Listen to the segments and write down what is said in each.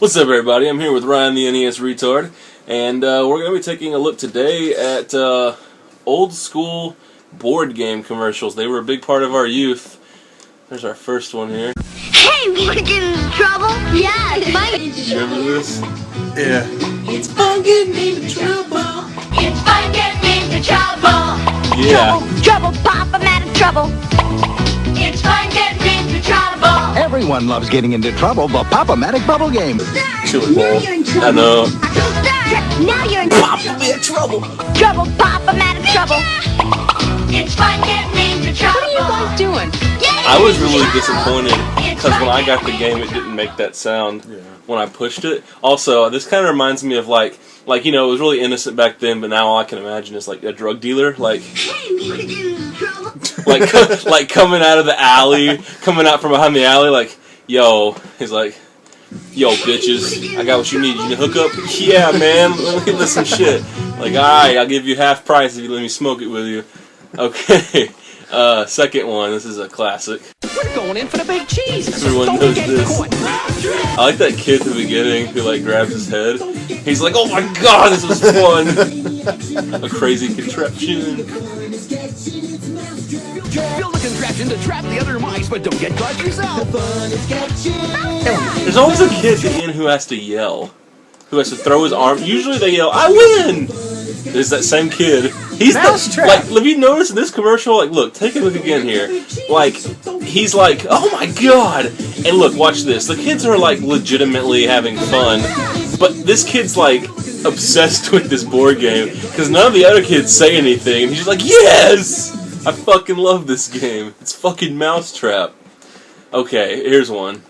What's up, everybody? I'm here with Ryan, the NES Retard, and we're going to be taking a look today at old school board game commercials. They were a big part of our youth. There's our first one here. Hey, we're getting in trouble? Yeah, it's fun. You remember this? Yeah. It's fun getting into trouble. It's fun getting into trouble. Yeah. Trouble, Pop, I'm out of trouble. It's fun getting into trouble. Everyone loves getting into trouble, but Pop-O-Matic Bubble Game. Chili Bowl. I know. Now you're in trouble. trouble, Pop, I'm out of trouble. It's fun getting into trouble. What are you guys doing? I was really disappointed because when I got the game, it didn't make that sound when I pushed it. Also, this kind of reminds me of like you know, it was really innocent back then, but now all I can imagine is like a drug dealer, like coming out of the alley, coming out from behind the alley, like, yo, he's like, yo, bitches, I got what you need. You need to hook up? Yeah, man, let me listen shit. Like, alright, I'll give you half price if you let me smoke it with you. Okay, second one, this is a classic. We're going in for the big cheese. Everyone knows this. I like that kid at the beginning who like grabs his head. He's like, oh my god, this was fun! A crazy contraption. Build a contraption to trap the other mice, but don't get caught yourself. There's always a kid at the end who has to yell. Who has to throw his arm. Usually they yell, I win! There's that same kid. He's like, have you noticed in this commercial? Like, look, take a look again here. Like, he's like, oh my god! And look, watch this. The kids are like legitimately having fun, but this kid's like obsessed with this board game because none of the other kids say anything, and he's just like, yes! I fucking love this game. It's fucking Mousetrap. Okay, here's one.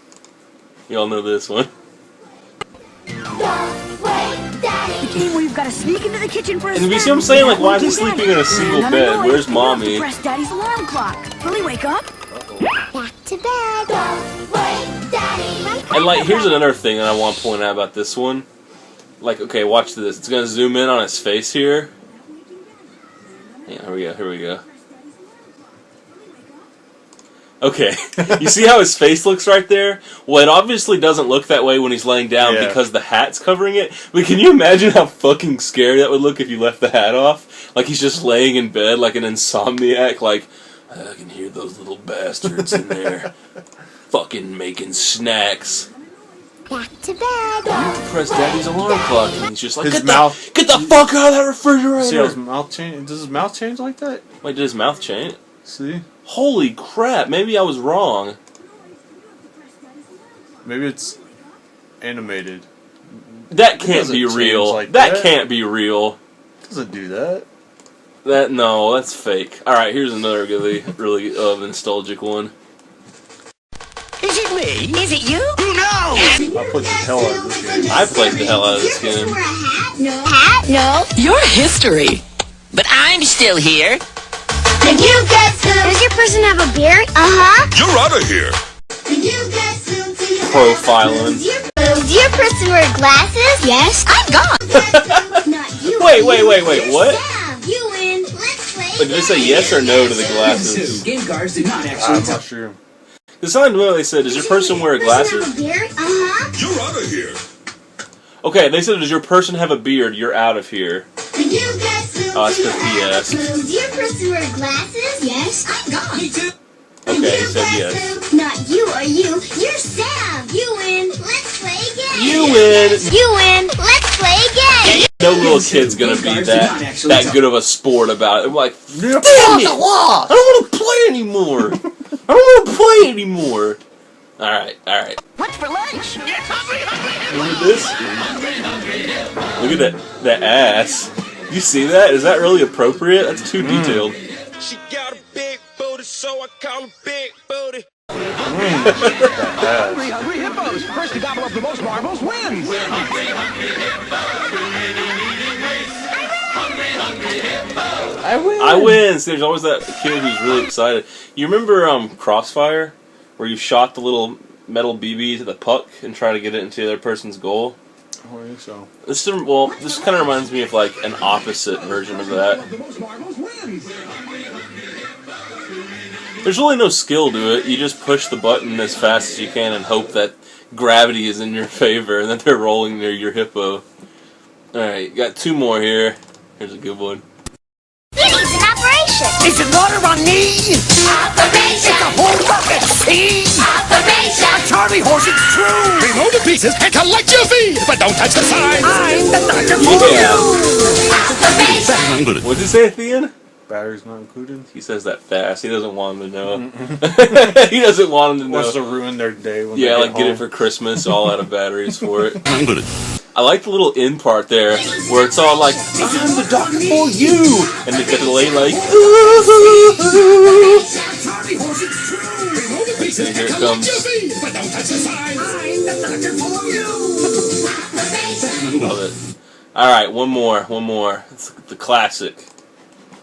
Y'all know this one. The game where you've got to sneak into the kitchen for a And you see what I'm saying? Like, why is he sleeping in a single bed? Where's mommy? Press Daddy's alarm clock. Will he wake up? Back to bed. Wake Daddy. And like, here's another thing that I want to point out about this one. Like, okay, watch this. It's gonna zoom in on his face here. Yeah, here we go. Okay, you see how his face looks right there? Well, it obviously doesn't look that way when he's laying down because the hat's covering it. But can you imagine how fucking scary that would look if you left the hat off? Like he's just laying in bed like an insomniac, like, I can hear those little bastards in there fucking making snacks. Back to bed. You press Daddy's alarm clock and he's just like, His get mouth. the fuck out of that refrigerator! See how his mouth change? Does his mouth change like that? Wait, did his mouth change? See? Holy crap, maybe I was wrong. Maybe it's animated. That can't be real. Like that can't be real. It doesn't do that. No, that's fake. Alright, here's another really nostalgic one. Is it me? Is it you? Who knows? I played the hell out of this game. I played the hell out of this game. Wear a hat? No. Hat? No. You're history. But I'm still here. And you got some. Does your person have a beard? Uh-huh. You're out of here. And you got some. Profiling. Does your person wear glasses? Yes. I'm gone. Not you. Wait, what? Sam, you win. Let's play. Wait, did they say yes or no to the glasses? Game cards do not I'm actually not sure. The sign what they said, does your person wear glasses? Have a beard? Uh-huh. You're out of here. Okay, they said, does your person have a beard? You're out of here. And you got some. Oh, that's because he asked. Does your person wear glasses? Yes. I'm gone. Me too. Okay, he said yes. Not you or you. You're Sam. You win. Let's play again. You win! You win. Let's play again. No little kid's gonna be that good of a sport about it. I'm like, damn it! I don't want to play anymore. I don't want to play anymore. Alright. What's for lunch? Look at this. Look at that ass. You see that? Is that really appropriate? That's too detailed. She got a big booty, so I call her Big Booty. Hungry hippos. First to gobble up the most marbles wins. I win! See, there's always that kid who's really excited. You remember Crossfire? Where you shot the little metal BB to the puck and try to get it into the other person's goal? I don't think so. This kind of reminds me of like an opposite version of that. There's really no skill to it. You just push the button as fast as you can and hope that gravity is in your favor and that they're rolling near your hippo. Alright, got 2 more here. Here's a good one. He needs an operation. Is it water on me? Operation. It's a whole bucket scene. Operation. A Charlie horse, it's true. Reload the pieces and collect your fee, but don't touch the sign. I'm the doctor for Yeah. Operation. What'd you say at the end? Batteries not included. He says that fast. He doesn't want him to know. He doesn't want him to know. Wants to ruin their day when Yeah, they like get it home. for Christmas, all out of batteries for it. I like the little end part there, where it's all like, I'm the doctor for you! And they get the delay like, ooh. Charlie horse, it's true. Reload the pieces And here and it collect comes. your fee, but don't touch the sign. I'm the doctor for you. Love it. Alright, one more. It's the classic.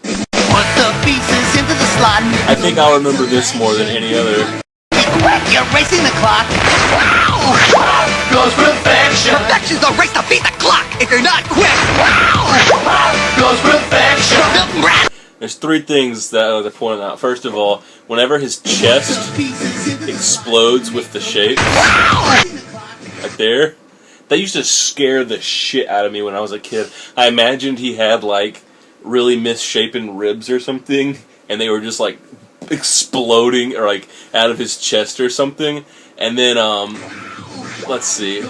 Put the pieces into the slot. I think I'll remember this more than any other. Quick, you're racing the clock. Wow! Goes perfection. Perfection's the race to beat the clock. If you're not quick, wow! Goes perfection. There's 3 things that I was pointing out. First of all, whenever his chest explodes with the shape, right there, that used to scare the shit out of me when I was a kid. I imagined he had like really misshapen ribs or something, and they were just like exploding or like out of his chest or something. And then let's see.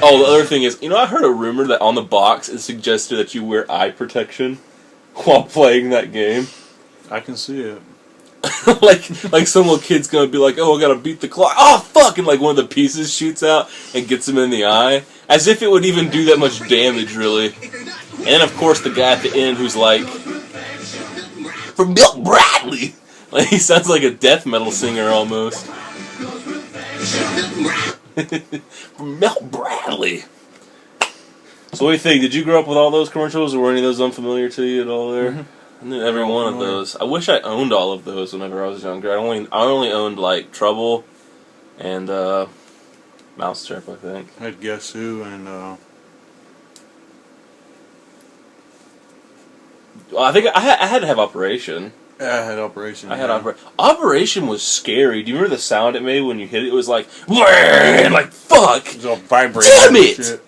Oh, the other thing is, I heard a rumor that on the box it suggested that you wear eye protection while playing that game. I can see it. like some little kid's gonna be like, oh, I gotta beat the clock. Oh, fuck! And like one of the pieces shoots out and gets him in the eye. As if it would even do that much damage, really. And then, of course, the guy at the end who's like, from Bill Bradley! Like, he sounds like a death metal singer, almost. From Mel Bradley! So what do you think? Did you grow up with all those commercials, or were any of those unfamiliar to you at all there? Mm-hmm. I knew every one of those. I wish I owned all of those whenever I was younger. I only owned, like, Trouble and, Mousetrap, I think. I had Guess Who and Well, I think I had to have Operation. yeah, I had Operation. I had Operation was scary. Do you remember the sound it made when you hit it? It was like, like fuck. It was all vibrating. Damn and it! shit.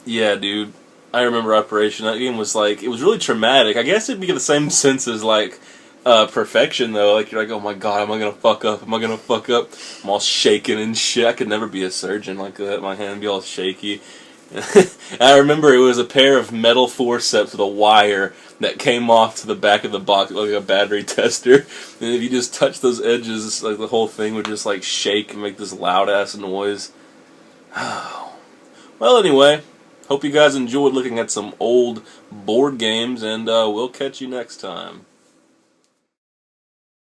Yeah, dude. I remember Operation. That game was like, it was really traumatic. I guess it'd be the same sense as like Perfection, though. Like, you're like, oh my god, am I gonna fuck up? Am I gonna fuck up? I'm all shaking and shit. I could never be a surgeon like that. My hand would be all shaky. I remember it was a pair of metal forceps with a wire that came off to the back of the box like a battery tester. And if you just touch those edges, like the whole thing would just like shake and make this loud ass noise. Well, anyway, hope you guys enjoyed looking at some old board games, and we'll catch you next time.